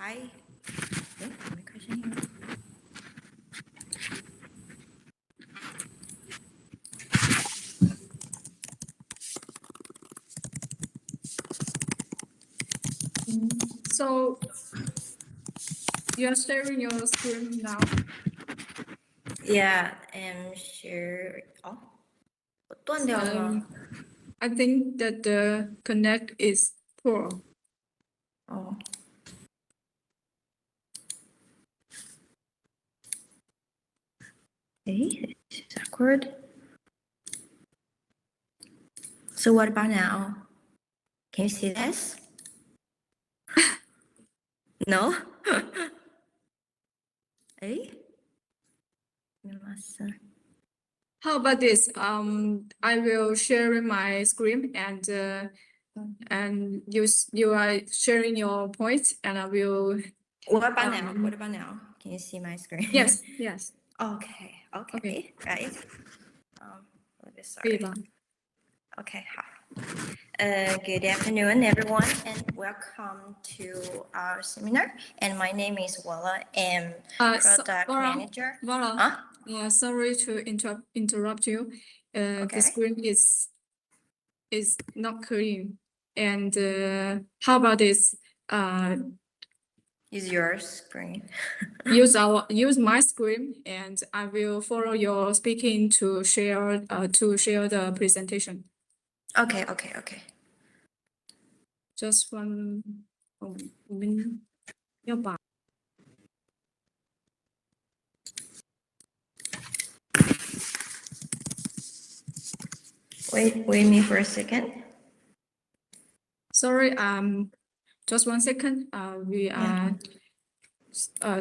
Hi. My question here. So you're sharing your screen now. Yeah, and share. Oh, 断掉了吗？ I think that the connect is poor. Oh. Okay, this is awkward. So what about now? Can you see this? No? Hey? How about this? I will share my screen and you are sharing your points and I will. What about now? What about now? Can you see my screen? Yes, yes. Okay. Okay. Right. Sorry. Okay. Good afternoon, everyone, and welcome to our seminar. And my name is Walla. I'm product manager. Walla. Yeah, sorry to interrupt you. The screen is not clean. And how about this? Use your screen. use my screen, and I will follow your speaking to share the presentation. Okay. Just one. 我们要把 Wait me for a second. Sorry, just 1 second. We are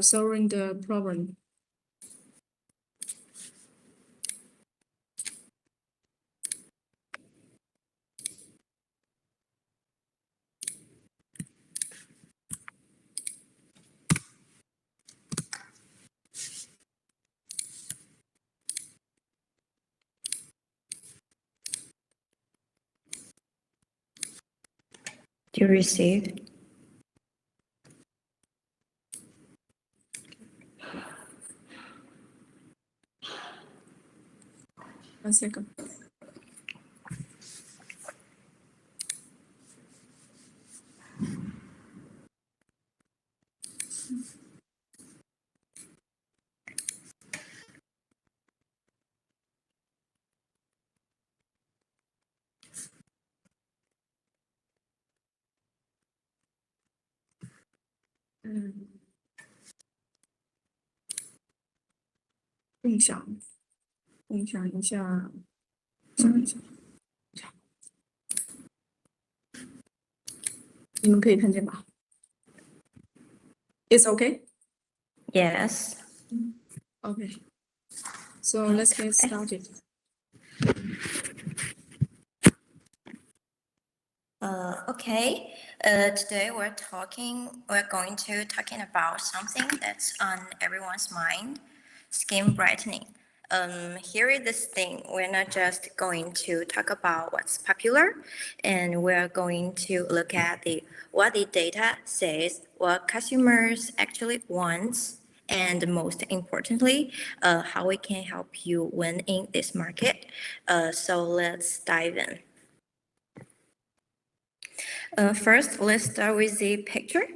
solving the problem. Do you receive? One second.共享一下，你们可以看见吧？ It's okay? Yes. Okay. So let's get started. Okay. Today we're going to talking about something that's on everyone's mind, skin brightening. Here is this thing. We're not just going to talk about what's popular, and we're going to look at what the data says, what consumers actually want, and most importantly, how we can help you win in this market. So let's dive in. First, let's start with the picture.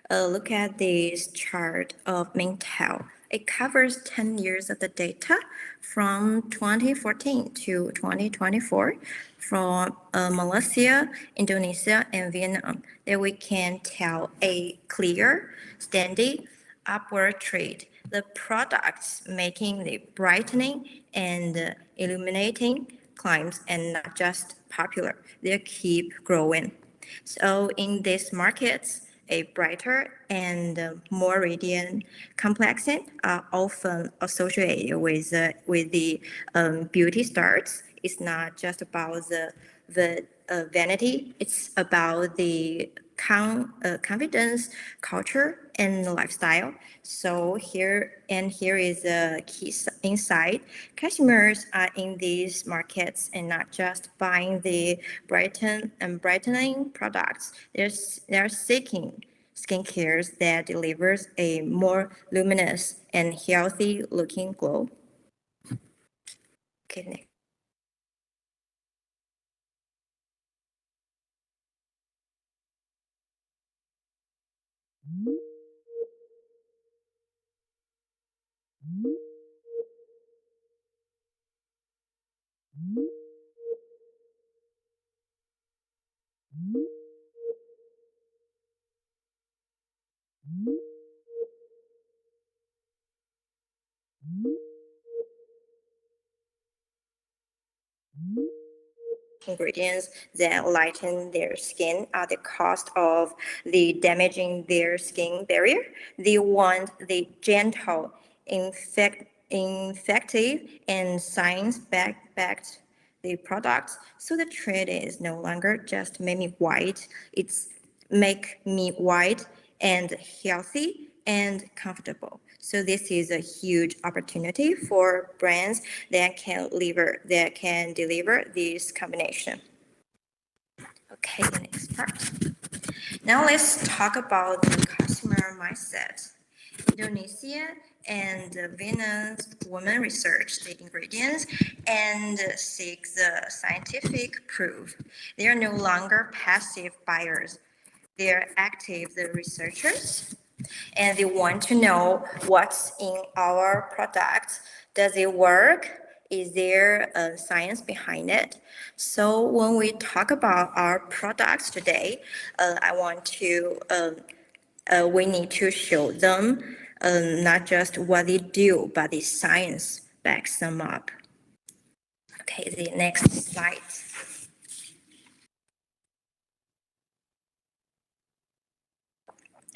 Look at this chart of Mintel. It covers 10 years of the data from 2014 to 2024 from Malaysia, Indonesia, and Vietnam. There we can tell a clear, steady upward trend. The products making the brightening and illuminating climbs and not just popular. They keep growing. So in these markets, a brighter and more radiant complexion are often associated with the beauty standards. It's not just about the vanity. It's about the confidence, culture, and lifestyle. So here is a key insight. Customers are in these markets and not just buying the brightening products. They're seeking skincare that delivers a more luminous and healthy looking glow. Okay, next. Ingredients that lighten their skin at the cost of the damaging their skin barrier. They want the gentle, effective, and science-backed the products. So the trend is no longer just make me white; it's make me white and healthy and comfortable. So this is a huge opportunity for brands that can deliver this combination. Okay, the next part. Now let's talk about the customer mindset. Indonesia and Vietnam's women research the ingredients and seek the scientific proof. They are no longer passive buyers. They are active researchers, and they want to know what's in our product. Does it work? Is there a science behind it? So when we talk about our products today, I want to we need to show them not just what they do, but the science backs them up. Okay, the next slide.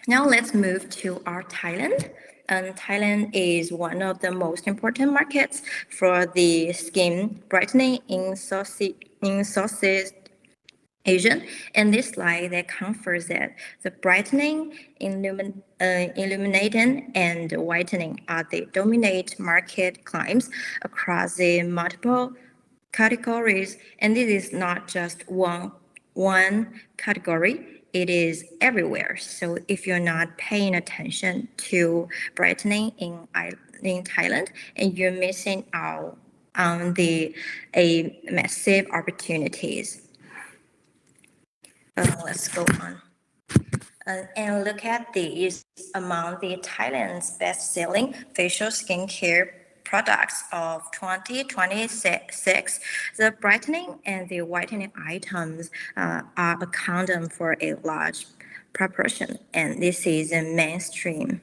Now let's move to our Thailand. Thailand is one of the most important markets for the skin brightening in Southeast Asia. And this slide that confirms that the brightening, illuminating, and whitening are the dominant market claims across the multiple categories. And this is not just one category, it is everywhere. So if you're not paying attention to brightening in Thailand, and you're missing out on a massive opportunities. Let's go on. And look at these among the Thailand's best-selling facial skincare products of 2026. The brightening and the whitening items are accounted for a large proportion, and this is a mainstream.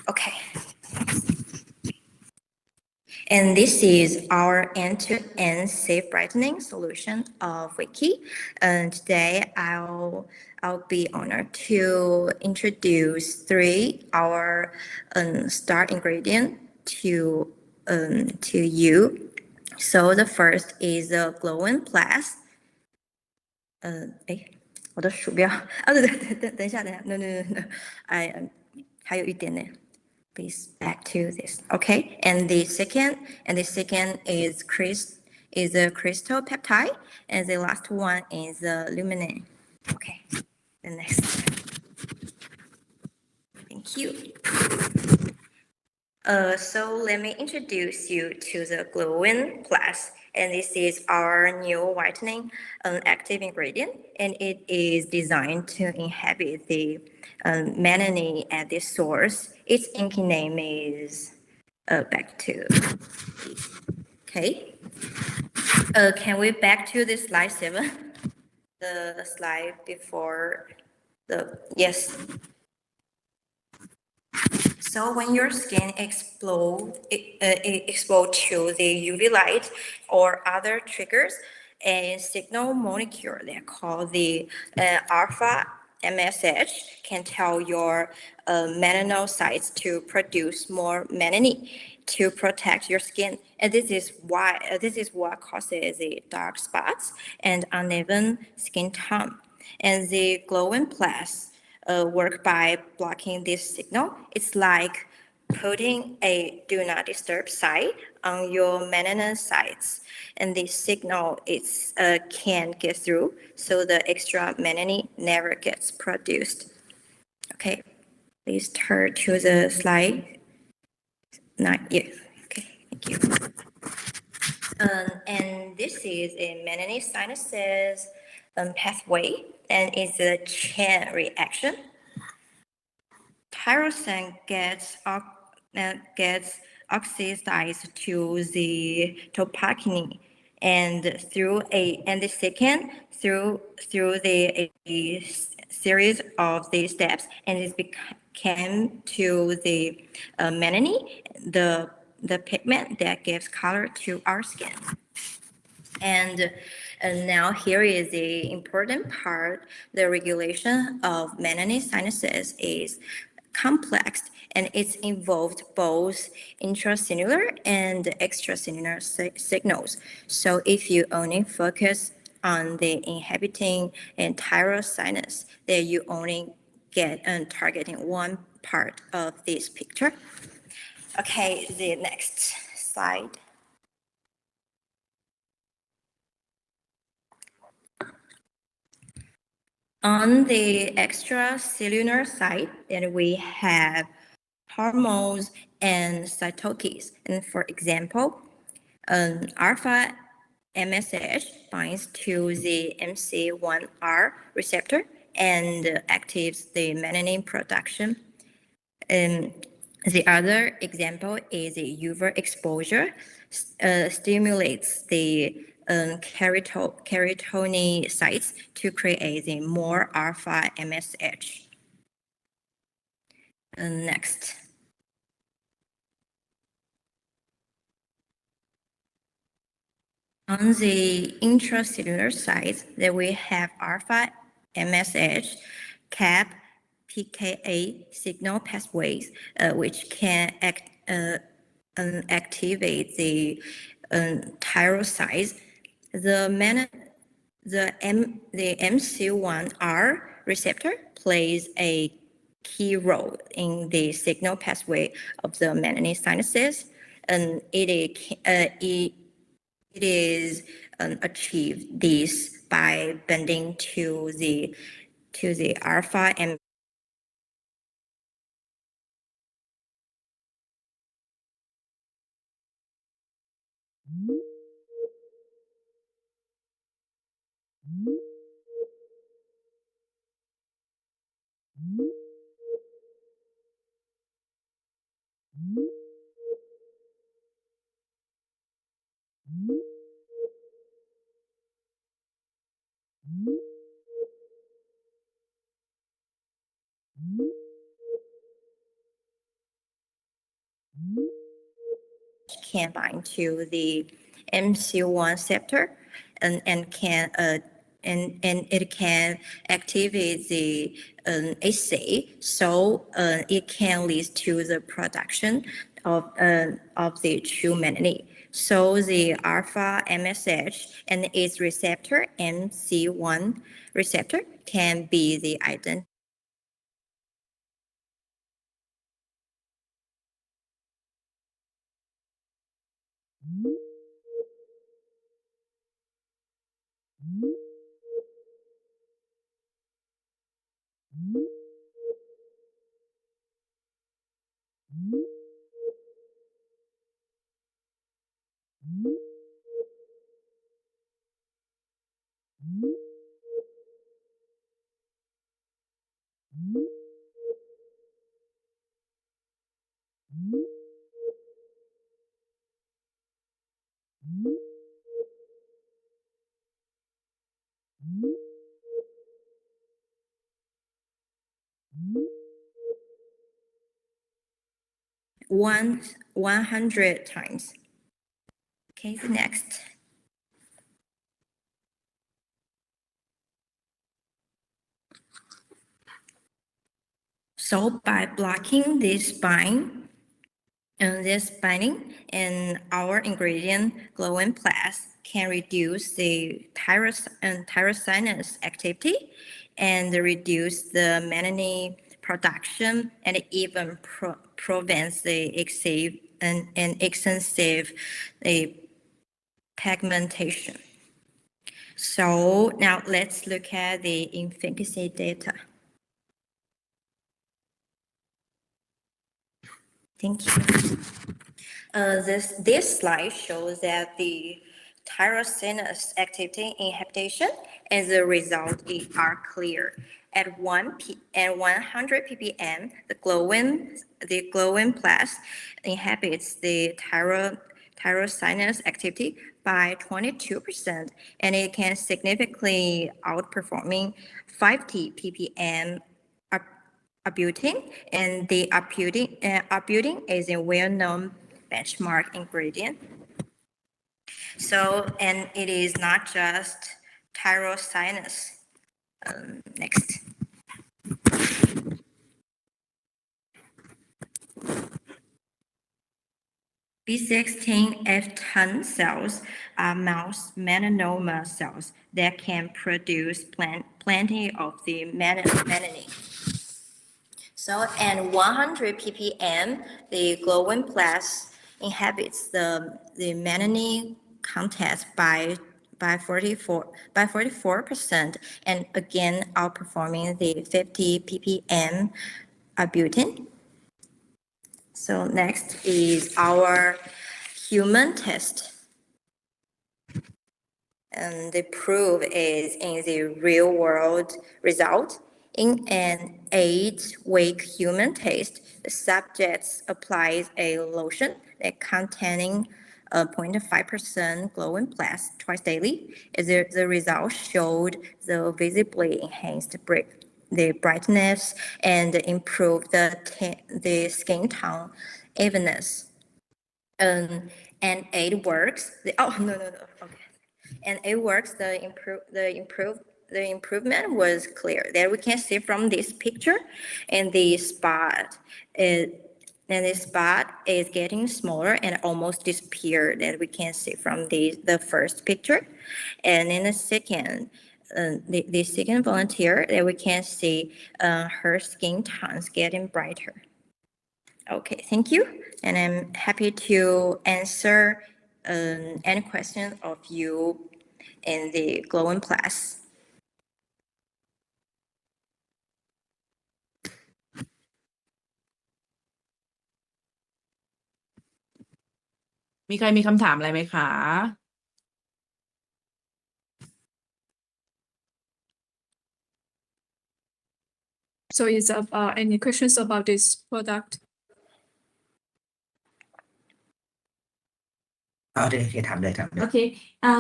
Okay. And this is our end-to-end safe brightening solution of Wiki. And today I'll be honored to introduce three our star ingredient to you. So the first is the Glowin Plus. 我的鼠标啊，对，等一下，no no no no，还有一点呢。Please back to this. Okay, and the second is the Christal Peptide, and the last one is the Luminin. Okay, the next. Thank you. So let me introduce you to the Glowin Plus, and this is our new whitening active ingredient, and it is designed to inhibit the melanin at the source. Its inking name is back to. Okay. Can we back to the slide 7? The slide before the yes. So when your skin exposed to the UV light or other triggers, a signal molecule they call the alpha MSH can tell your melanocytes to produce more melanin to protect your skin, and this is what causes the dark spots and uneven skin tone. And the Glowin Plus work by blocking this signal. It's like putting a do not disturb sign on your melanin sites, and this signal can't get through, so the extra melanin never gets produced. Okay, please turn to the slide. Not yet. Okay, thank you. And this is a many sinuses pathway, and it's a chain reaction. Tyrosine gets oxidized to the topacini, and the second through a series of the steps, and it became to the melanin, the pigment that gives color to our skin. And now here is the important part. The regulation of melanin sinuses is complex, and it's involved both intracellular and extracellular signals. So if you only focus on the inhibiting and tyrosinus, then you only get targeting one part of this picture. Okay, the next slide. On the extracellular side, then we have hormones and cytokines. And for example, alpha MSH binds to the MC1R receptor and activates the melanin production. The other example is UV exposure stimulates the keratinocytes to create the more alpha MSH. Next. On the intracellular side, that we have alpha MSH, CAP, PKA signal pathways, which can activate the thyrocytes. The MC1R receptor plays a key role in the signal pathway of the melanin sinuses, and it is achieved this by binding to the alpha and can bind to the MC1 receptor and can and it can activate the AC, so it can lead to the production of the true melanin. So the alpha MSH and its receptor MC1 receptor can be the identical. One 100 times. Okay, the next. So by blocking this binding and our ingredient Glowin Plus can reduce the tyrosinase activity and reduce the melanin production, and even prevents the extensive pigmentation. So now let's look at the efficacy data. Thank you. This slide shows that the tyrosine activity inhibition and the result are clear. At 100 ppm, the Glowin plus inhibits the tyrosine activity by 22%, and it can significantly outperforming 50 ppm arbutin, and the arbutin is a well-known benchmark ingredient. So, and it is not just tyrosinase. Next. B16F10 cells are mouse melanoma cells that can produce plenty of the melanin. So, and 100 ppm, the Glowin plus inhibits the melanin content by 44%, and again outperforming the 50 ppm arbutin. So next is our human test. And the proof is in the real world result. In an 8-week human test, the subjects applies a lotion that containing 0.5% Glowin plus twice daily. The result showed the visibly enhanced the brightness and improved the skin tone evenness. And it works. Okay. And it works. The improvement was clear. There we can see from this picture, and the spot is getting smaller and almost disappeared. That we can see from the first picture, and in the second. The second volunteer, that we can see her skin tones getting brighter. Okay, thank you. And I'm happy to answer any questions of you in the Glowin class.มีใครมีคำถามอะไรไหมคะ So is any questions about this product? เอาเดี๋ยวถามเลยครับ Okay,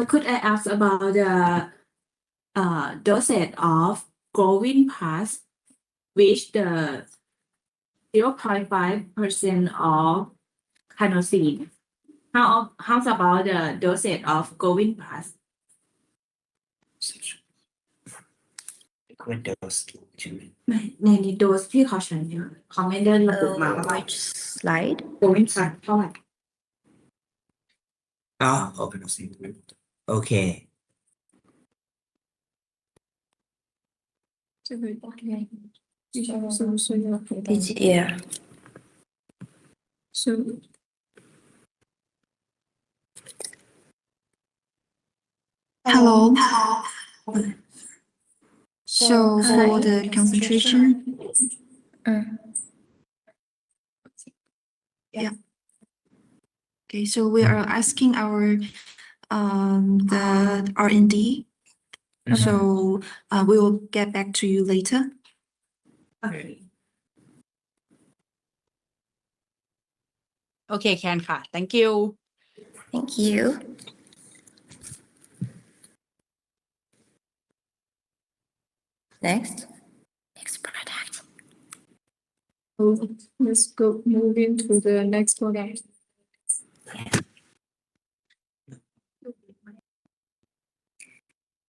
could I ask about the dosage of Glowin Plus, which the 0.5% of carnosine? How's about the dosage of Glowin Plus? Liquid dose ใช่ไหม ในโดสที่เขาใช้เนี่ยเขาไม่ได้ระบุมาว่า Which slide? Glowin Plus เท่าไหร่ อ๋อ open dose โอเค Yeah. So Hello. So for the concentration, yeah. Okay, so we are asking our the R&D. So we will get back to you later. Okay, Ken ค่ะ thank you Thank you. Next product. let's go move into the next product.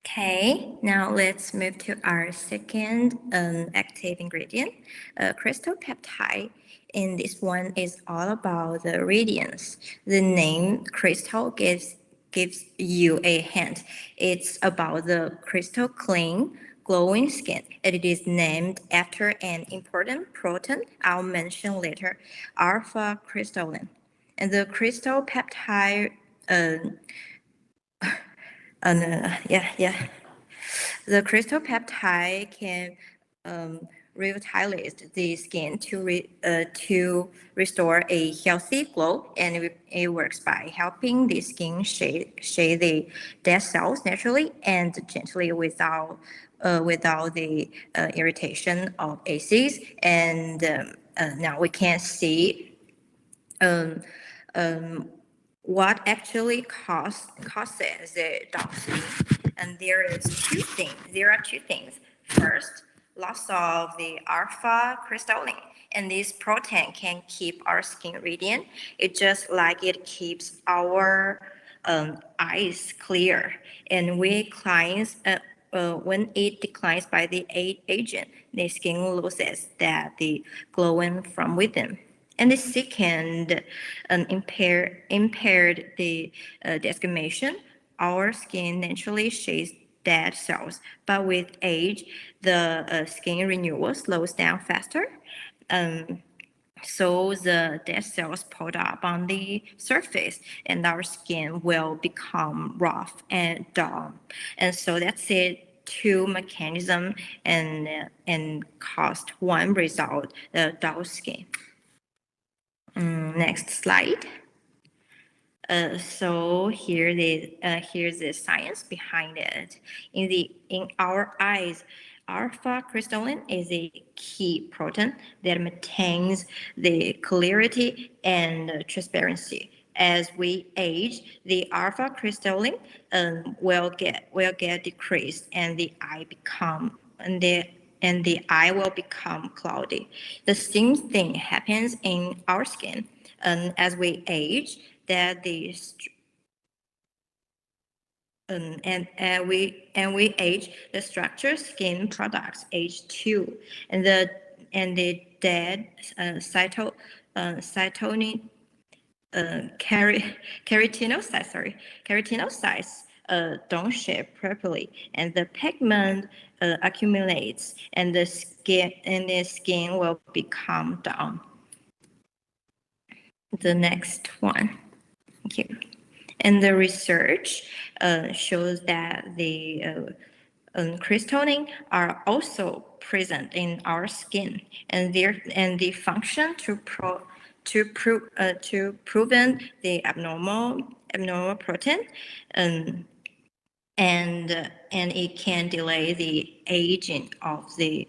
Okay, now let's move to our second active ingredient, Christal Peptide. And this one is all about the radiance. The name Christal gives you a hint. It's about the crystal clean, glowing skin. It is named after an important protein I'll mention later, alpha crystalline. And the Christal Peptide the Christal Peptide can revitalize the skin to restore a healthy glow, and it works by helping the skin shade the dead cells naturally and gently without the irritation of acids. And now we can see what actually causes the dark skin. And there are two things. First, loss of the alpha crystalline, and this protein can keep our skin radiant. It just like it keeps our eyes clear. And when it declines by the agent, the skin loses that the glowing from within. And the second, impaired the desquamation. Our skin naturally sheds dead cells, but with age, the skin renewal slows down faster. So the dead cells pulled up on the surface, and our skin will become rough and dull. And so that's it. Two mechanism and cost one result, the dull skin. Next slide. So here's the science behind it. In our eyes, alpha crystalline is a key protein that maintains the clarity and transparency. As we age, the alpha crystalline will get decreased, and the eye will become cloudy. The same thing happens in our skin. As we age, that the we age, the structure skin products age too, and the dead cytonic keratinocytes don't shape properly, and the pigment accumulates, and the skin will become dull. The next one. Thank you. And the research shows that the crystalline are also present in our skin, and they function to prevent the abnormal protein, and it can delay the aging of the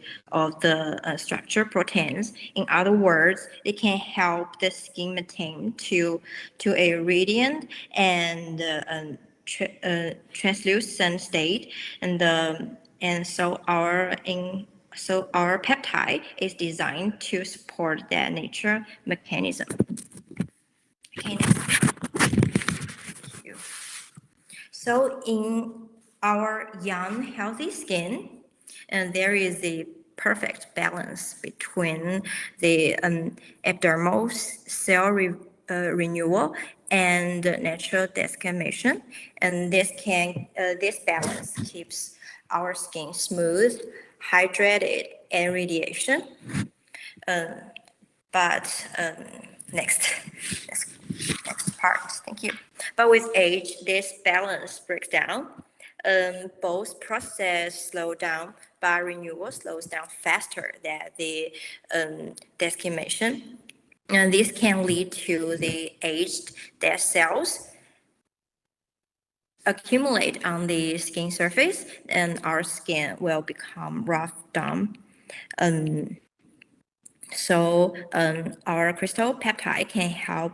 structure proteins. In other words, it can help the skin maintain to a radiant and translucent state, and so our peptide is designed to support that nature mechanism. Okay, next. Thank you. So in our young, healthy skin, and there is a perfect balance between the epidermal cell renewal and natural desquamation, and this balance keeps our skin smooth, hydrated, and radiation. Next part, thank you. But with age, this balance breaks down. Both process slow down, but renewal slows down faster than the desquamation. And this can lead to the aged dead cells accumulate on the skin surface, and our skin will become rough, dull. So our Christal peptide can help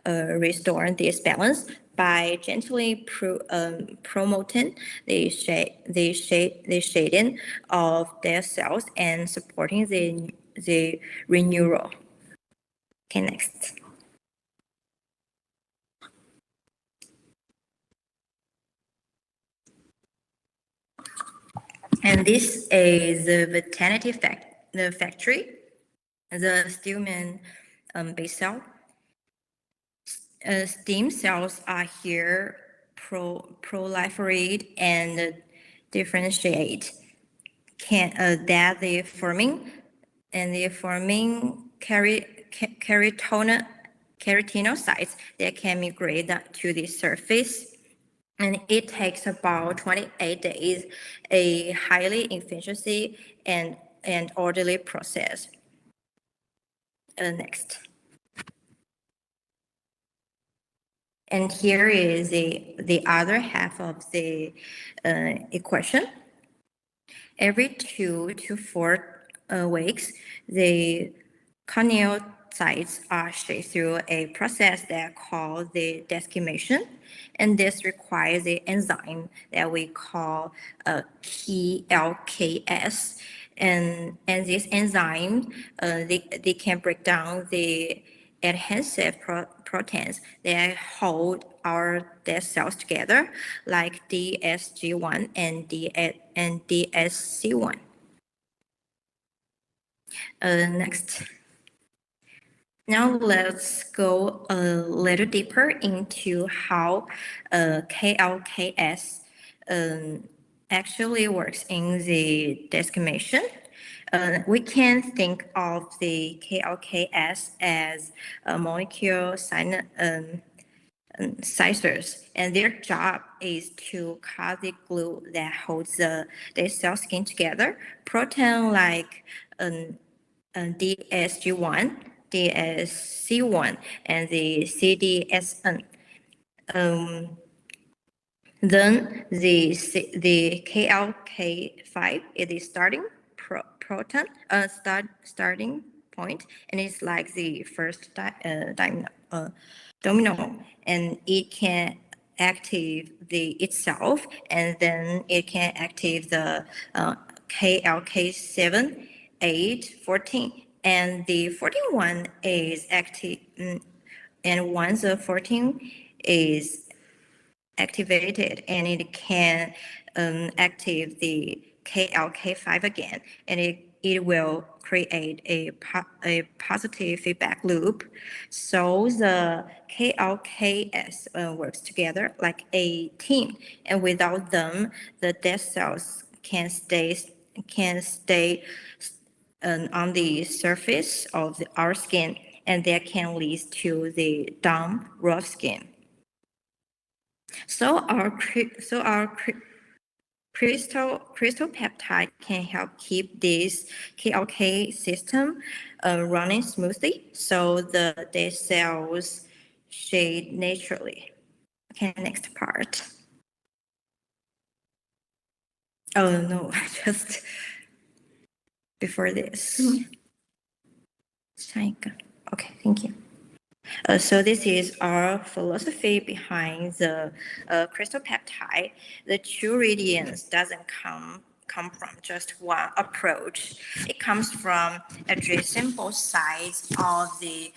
restore this balance by gently promoting the shading of their cells and supporting the renewal. Okay, next. And this is the vitality factory. The Stillman base cell. Stem cells are here proliferate and differentiate. That they're forming keratinocytes that can migrate to the surface. And it takes about 28 days, a highly efficiency and and orderly process. Next. And here is the other half of the equation. Every 2 to 4 weeks, the corneocytes are shaped through a process that called the desquamation, and this requires the enzyme that we call KLKS. And this enzyme, they can break down the adhesive proteins that hold our dead cells together, like DSG1 and DSC1. Next. Now let's go a little deeper into how KLKS actually works in the desquamation. We can think of the KLKS as a molecule sizers, and their job is to cut the glue that holds the cell skin together. Protein like DSG1, DSC1, and the CDSN. Then the KLK5 is the starting protein, starting point, and it's like the first domino, and it can active itself, and then it can active the KLK7, 8, 14, and the 14 is active, and once the 14 is activated, and it can active the KLK5 again, and it will create a positive feedback loop. So the KLKS works together like a team, and without them, the dead cells can stay on the surface of our skin, and that can lead to the dumb, rough skin. So our Christal peptide can help keep this KLK system running smoothly, so the dead cells shade naturally. Okay, next part. Oh no, just before this. Okay, thank you. So this is our philosophy behind the Christal peptide. The true radiance doesn't come from just one approach. It comes from addressing both sides of the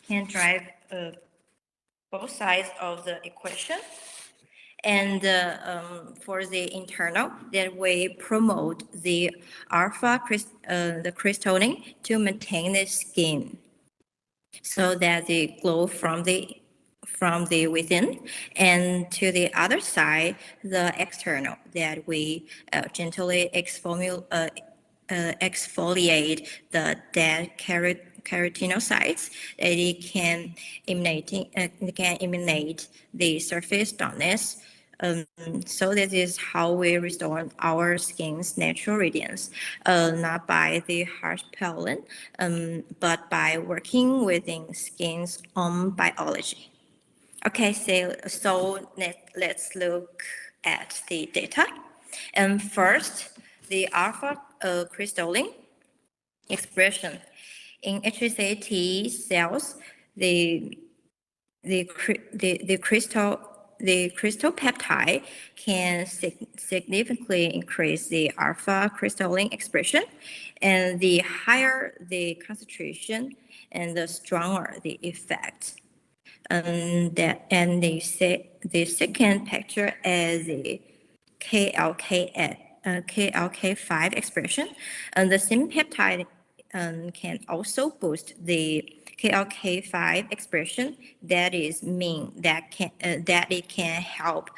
can drive both sides of the equation. And for the internal, that we promote the the crystalline to maintain the skin, so that they glow from the within, and to the other side, the external, that we gently exfoliate the dead keratinocytes, that it can eliminate the surface dullness. So this is how we restore our skin's natural radiance, not by the harsh pollen, but by working within skin's own biology. Okay, so let's look at the data. And first, the alpha crystalline expression. In HSAT cells, the crystal peptide can significantly increase the alpha crystalline expression, and the higher the concentration, and the stronger the effect. The second picture is the KLK5 expression, and the same peptide can also boost the KLK5 expression. That is mean that it can help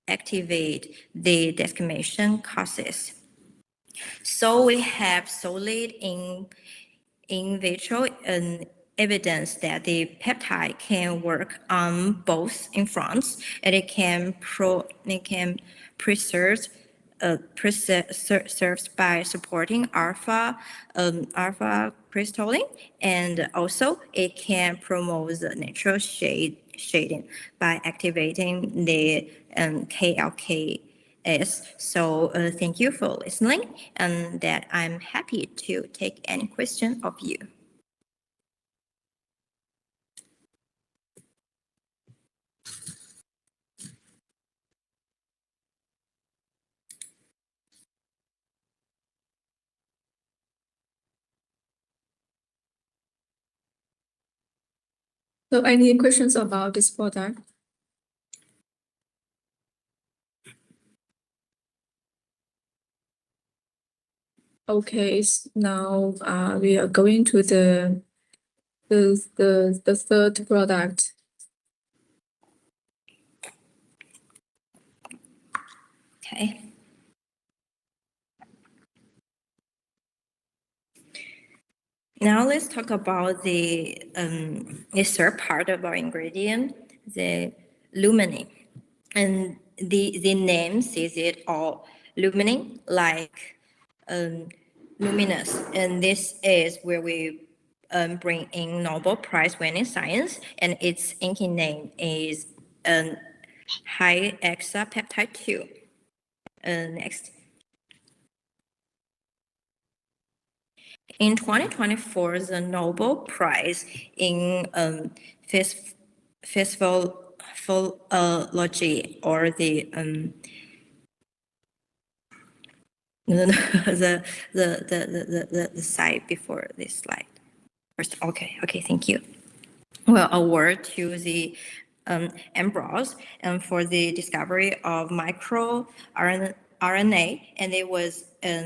activate the desquamation process. So we have solid in vitro evidence that the peptide can work on both infrons, and it can preserve serves by supporting alpha crystalline, and also it can promote the natural shading by activating the KLKS. So thank you for listening, and that I'm happy to take any question of you. So any questions about this product? Okay, now we are going to the third product. Okay. Now let's talk about the third part of our ingredient, the Luminin. And the name says it all. Luminin, like luminous. And this is where we bring in Nobel Prize winning science, and its inking name is high peptide 2. Next. In 2024, the Nobel Prize in physiology, or the the side before this slide. First, okay, thank you. Well, award to the Ambrose and for the discovery of micro RNA, and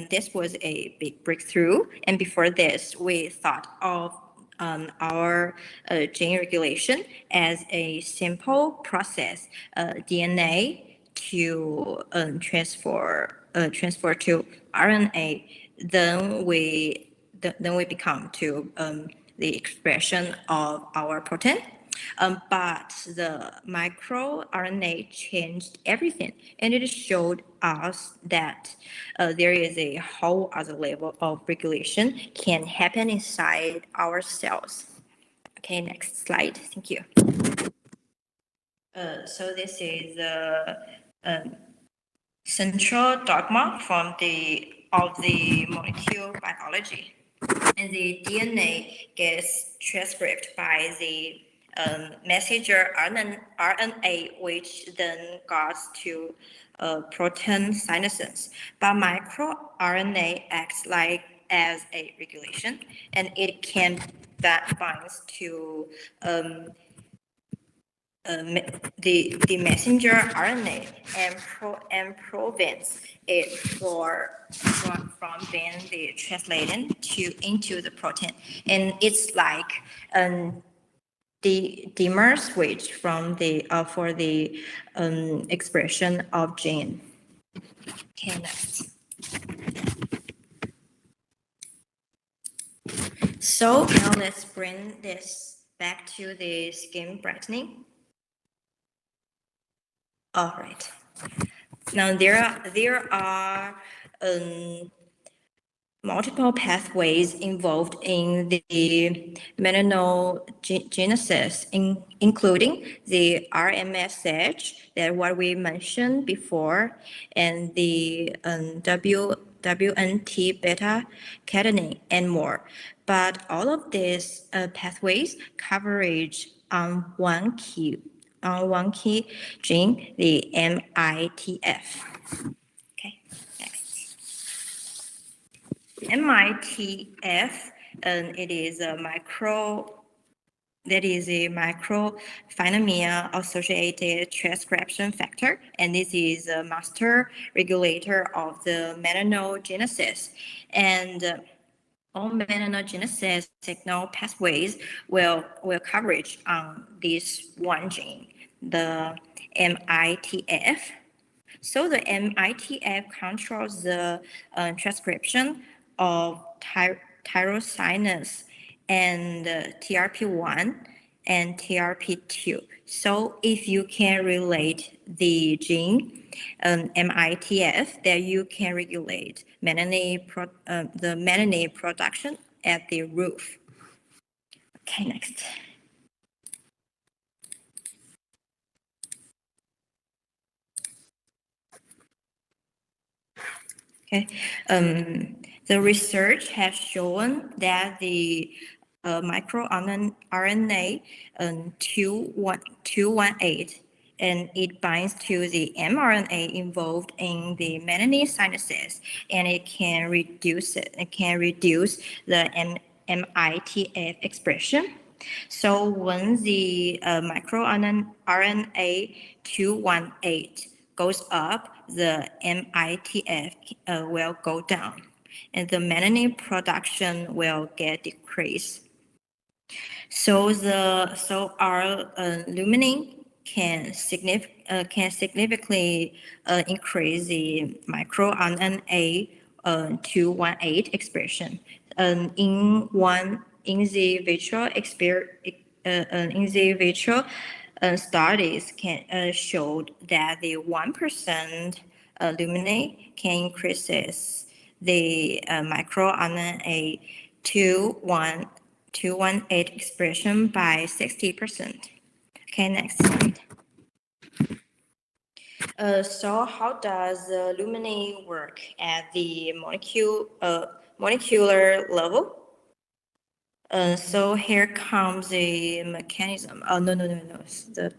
this was a big breakthrough. And before this, we thought of our gene regulation as a simple process, DNA to transfer to RNA. Then we become to the expression of our protein. But the microRNA changed everything, and it showed us that there is a whole other level of regulation can happen inside our cells. Okay, next slide. Thank you. So this is the central dogma of the molecular biology. And the DNA gets transcribed by the messenger RNA, which then goes to protein synthesis. But microRNA acts as a regulation, and it can binds to the messenger RNA and prevents it from being translated into the protein, and it's like the dimmer switch from the for the expression of gene. Okay, next. So now let's bring this back to the skin brightening. All right. Now there are multiple pathways involved in the melanogenesis, including the RMSH, that what we mentioned before, and the WNT beta catenin and more. But all of these pathways coverage on one key gene, the MITF. Okay, next. MITF, it is a microphenomia associated transcription factor, and this is a master regulator of the melanogenesis. And all melanogenesis signal pathways will coverage on this one gene, the MITF. So the MITF controls the transcription of tyrosinase and TRP1 and TRP2. So if you can relate the gene MITF, then you can regulate the melanin production at the roof. Okay, next. Okay, the research has shown that the microRNA 218 and it binds to the mRNA involved in the melanin synthesis, and it can reduce the MITF expression. So when the microRNA 218 goes up, the MITF will go down, and the melanin production will get decreased. So our Luminin can significantly increase the microRNA 218 expression. In the vitro studies showed that the 1% Luminin can increases the microRNA 218 expression by 60%. Okay, next slide. So how does Luminin work at the molecular level? So here comes the mechanism. Oh, no. The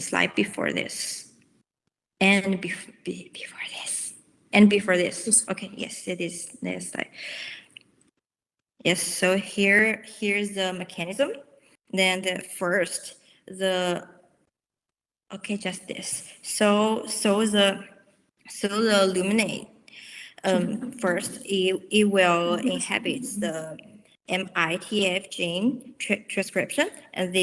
slide before this. And before this. And before this. Okay, yes, it is next slide. Yes, so here's the mechanism. Then just this. So the Luminin, first it will inhibit the MITF gene transcription, and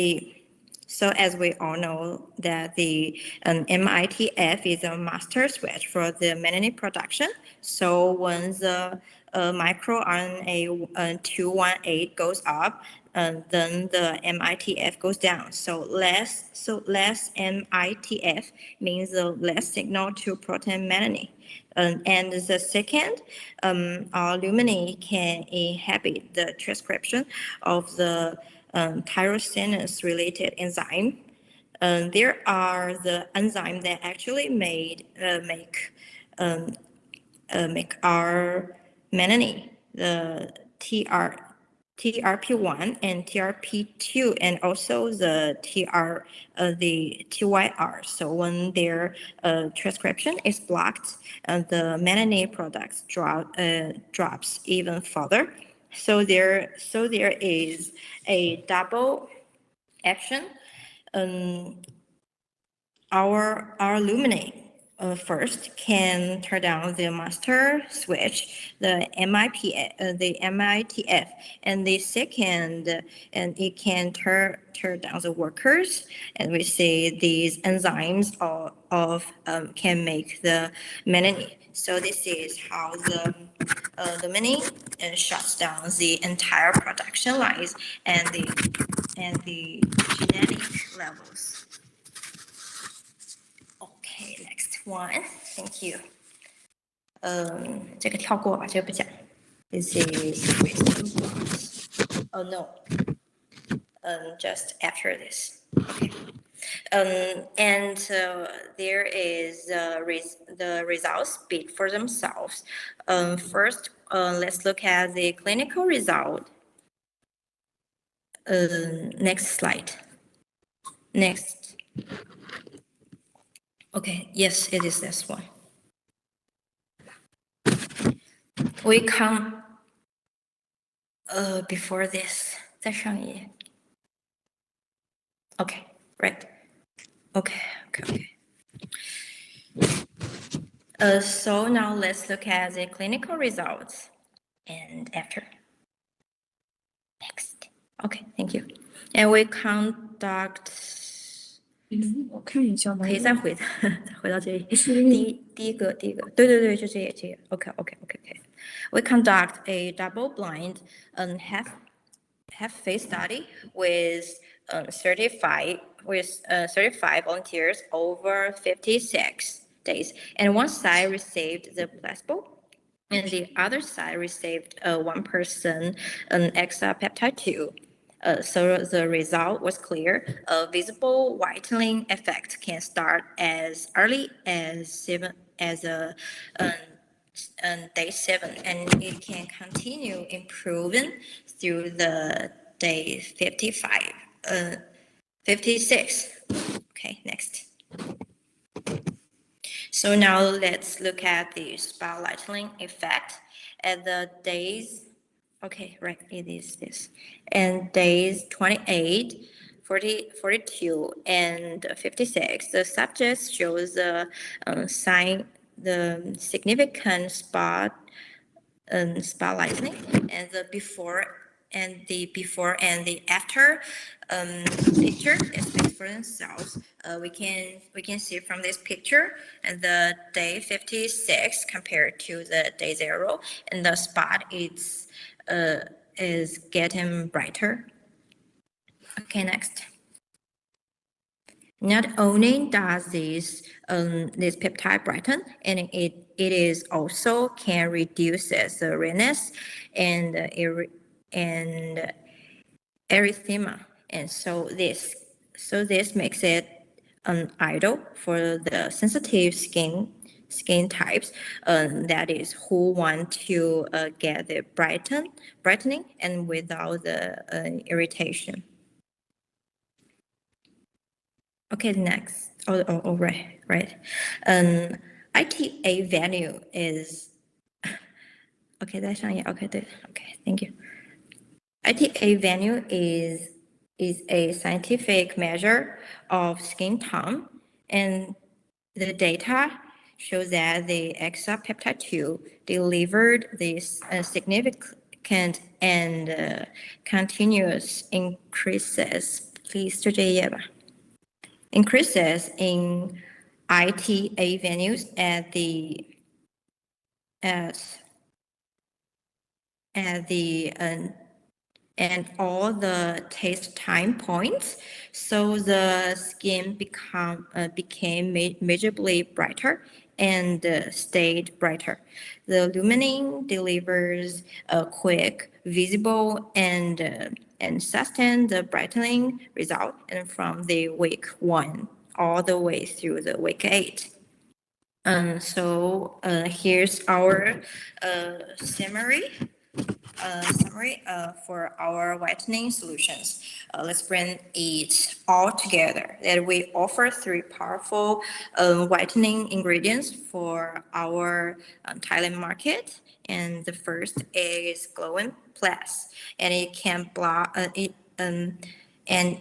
so as we all know that the MITF is a master switch for the melanin production. So when the microRNA 218 goes up, then the MITF goes down. So less MITF means less signal to protein melanin. And the second, our Luminin can inhibit the transcription of the tyrosinase-related enzyme. There are the enzymes that actually make our melanin, the TRP1 and TRP2, and also the TYR. So when their transcription is blocked, the melanin products drops even further. So there is a double action. Our Luminin first can turn down the master switch, the MITF, and the second, and it can turn down the workers. And we say these enzymes can make the melanin. So this is how the Luminin shuts down the entire production lines and the genetic levels. Okay, next one. Thank you. 这个跳过吧，这个不讲。This is oh no. Just after this. Okay. And there is the results speak for themselves. First, let's look at the clinical result. Next slide. Next. Okay, yes, it is this one. We come before this. 再上一页. Okay, right. Okay. So now let's look at the clinical results and after. Next. Okay, thank you. And we conduct. 我看一下吧。可以再回到这里。第一个，对，就这页。Okay. We conduct a double-blind and have phase study with 35 volunteers over 56 days, and one side received the placebo, and the other side received one person an extra peptide 2. So the result was clear. A visible whitening effect can start as early as day 7, and it can continue improving through the day 56. Okay, next. So now let's look at the spot lightning effect at the days. Okay, right, it is this. And days 28, 40, 42, and 56, the subjects shows the significant spot lightning, and the before and the after picture speaks for themselves. We can see from this picture and the day 56 compared to the day 0, and the spot is getting brighter. Okay, next. Not only does this peptide brighten, and it is also can reduce the redness and erythema, and so this makes it an ideal for the sensitive skin types, that is who want to get the brightening and without the irritation. Okay, next. Oh, right. ITA value is okay. 在上页 OK 对 OK thank you. ITA value is a scientific measure of skin tone, and the data shows that the exapeptide 2 delivered this significant and continuous increases. Please 就这一页吧。Increases in ITA values at and all the taste time points, so the skin became measurably brighter and stayed brighter. The Luminin delivers a quick, visible, and sustain the brightening result, and from the week 1 all the way through the week 8. So here's our summary for our whitening solutions. Let's bring it all together. That we offer 3 powerful whitening ingredients for our Thailand market. And the first is Glowin Plus, and it can block and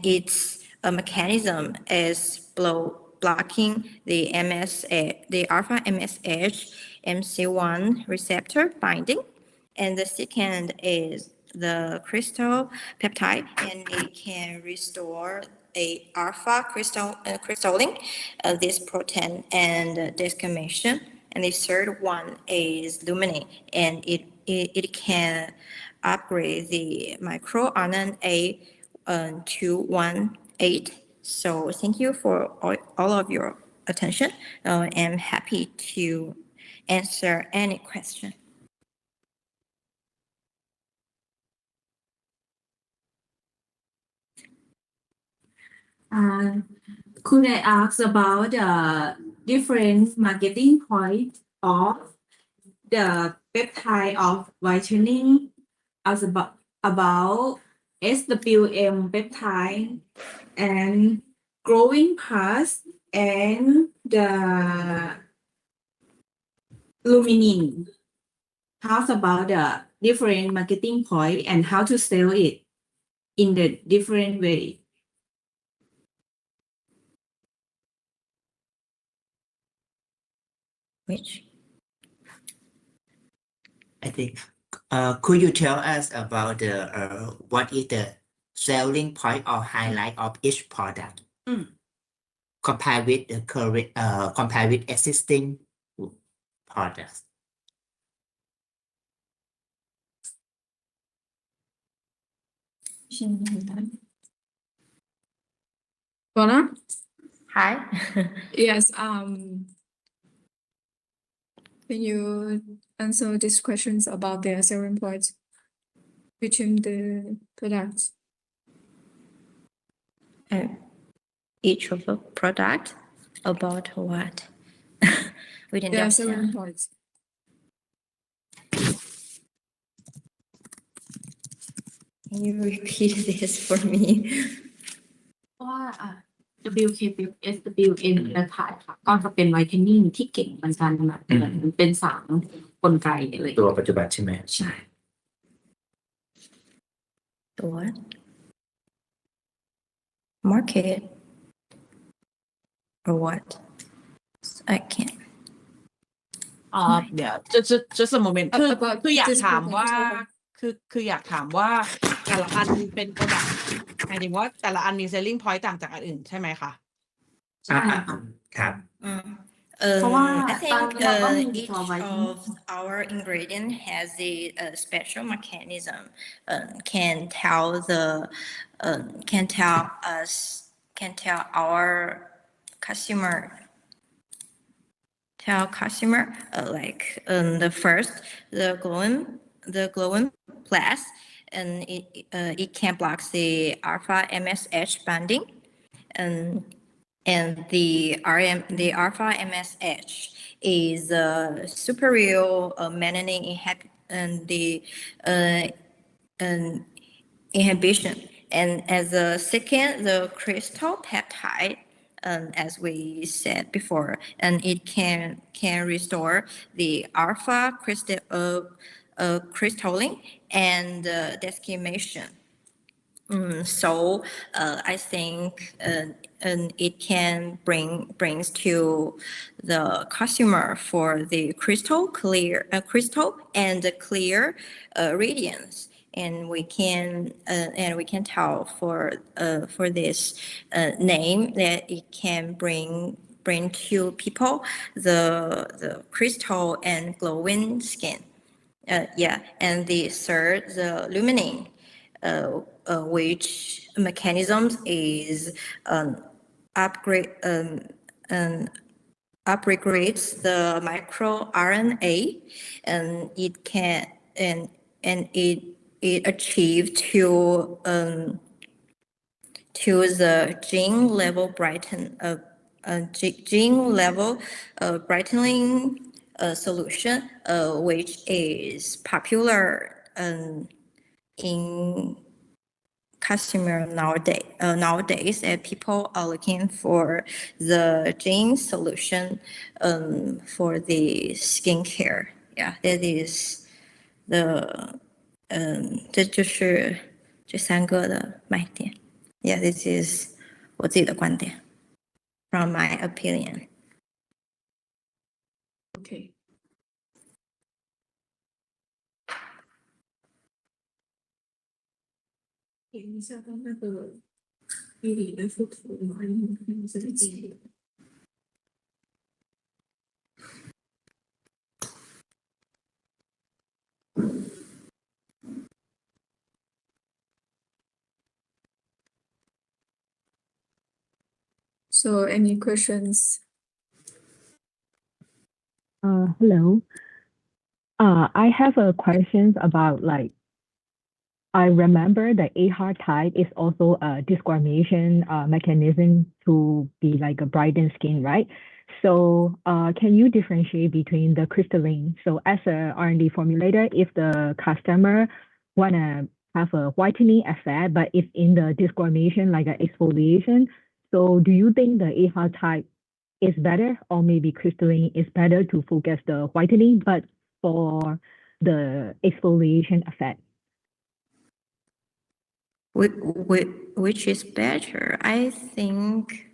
its mechanism is blocking the alpha MSH MC1 receptor binding. And the second is the Christal peptide, and it can restore a alpha crystalline this protein and desquamation. And the third one is Luminin, and it can upgrade the microRNA 218. So thank you for all of your attention. I'm happy to answer any question. Could I ask about the different marketing point of the peptide of whitening as about SWM peptide and growing parts and the Luminin? How about the different marketing point and how to sell it in the different way? Which? I think, could you tell us about the what is the selling point or highlight of each product? Compared with the current, compared with existing products. Donna? Hi. Yes, can you answer these questions about their selling points between the products? Each of the product about what? We didn't Their understand. selling points. Can you repeat this for me? เพราะว่าWKPep SWN นะคะก็จะเป็นไวท์เทนนิ่งที่เก่งเหมือนกันแบบเหมือนเป็นสารกลไกอะไร ตัวปัจจุบันใช่ไหม ใช่ The what? Market or what? I can't. เดี๋ยวจะสมมติคืออยาก this ถามว่า product. คืออยากถามว่าแต่ละอันเป็นโปรดักต์หมายถึงว่าแต่ละอันมี selling point ต่างจากอันอื่นใช่ไหมคะ ครับ I think each of our ingredient has a special mechanism. Can tell our customer. Like the first, the Glowin Plus, and it can block the alpha MSH binding, and the alpha MSH is a superior melanin inhibition. And as a second, the Christal peptide, as we said before, and it can restore the alpha crystalline and desquamation. So I think it can brings to the customer for the crystal and the clear radiance, and we can tell for this name that it can bring to people the crystal and glowing skin. And the third, the Luminin, which mechanisms is upregulates the microRNA, and it can and it achieved to the gene level brightening solution, which is popular in customer nowadays, and people are looking for the gene solution for the skincare. Yeah, that is the 这就是这三个的卖点。Yeah, this is 我自己的观点 from my opinion. Okay. So any questions? Hello. I have a questions about like I remember the AHAR type is also a discrimination mechanism to be like a brighten skin, right? So can you differentiate between the crystalline? So as a R&D formulator, if the customer wanna have a whitening effect, but if in the discrimination like an exfoliation, so do you think the AHAR type is better, or maybe crystalline is better to focus the whitening, but for the exfoliation effect? Which is better? I think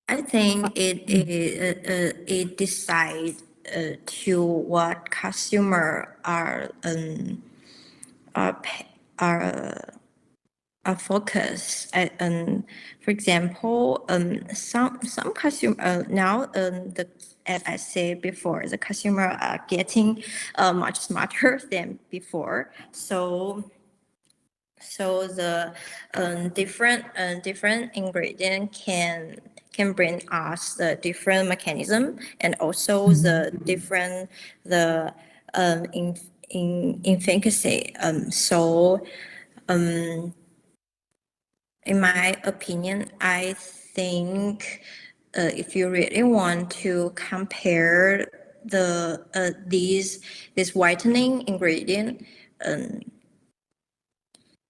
it decides to what customer are focus at, for example, some consumer now as I said before, the consumer are getting much smarter than before. So the different ingredient can bring us the different mechanism and also the different in efficacy. So in my opinion, I think if you really want to compare this whitening ingredient,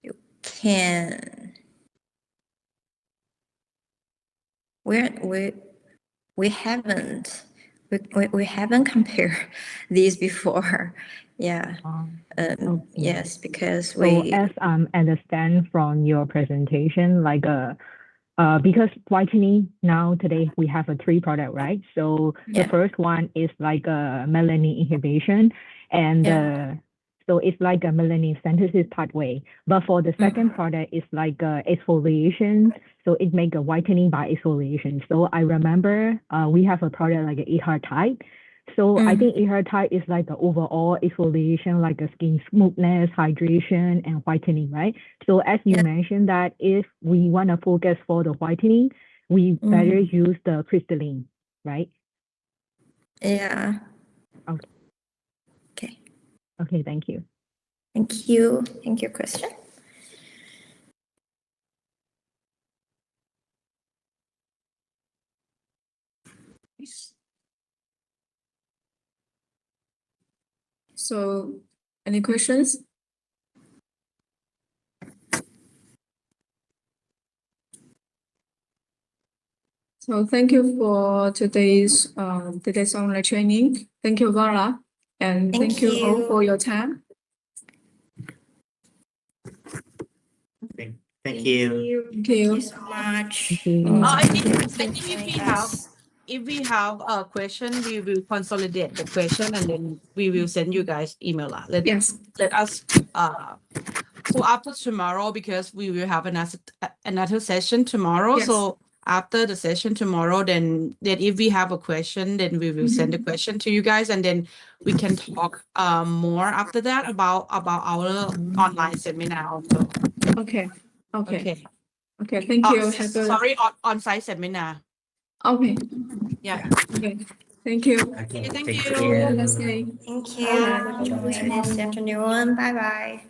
you can we haven't compared these before. Yeah. Okay. Yes, because So we as understand from your presentation, like because whitening now today we have a 3 product, right? So the Yeah. first one is like a melanin inhibition, and so it's like a melanin synthesis pathway. But for the second product, it's like exfoliation, so it make a whitening by exfoliation. So I remember we have a product like a AHR type. So I think AHR type is like the overall exfoliation, like a skin smoothness, hydration, and whitening, right? So as you mentioned that if we want to focus for the whitening, we better use the crystalline, right? Yeah. Okay. Okay. Okay, thank you. Thank you. Thank you, question. So, any questions? So thank you for today's online training. Thank you, Vara, and thank you all for your time. Thank you. Thank you so much. Thank you. I think Joining us. if we have a question, we will consolidate the question and then we will send you guys email. Yes. Let us so after tomorrow, because we will have another session tomorrow. Yes. So after the session tomorrow, then if we have a question, then we will send the question to you guys, and then we can talk more after that about our online seminar also. Okay. Okay. Okay. Okay. Thank you. Have a Sorry, on-site seminar. okay. Yeah. Okay. Thank you. Okay, Thank thank you. you. Have a nice day. Thank you Bye. for joining this afternoon. Bye bye.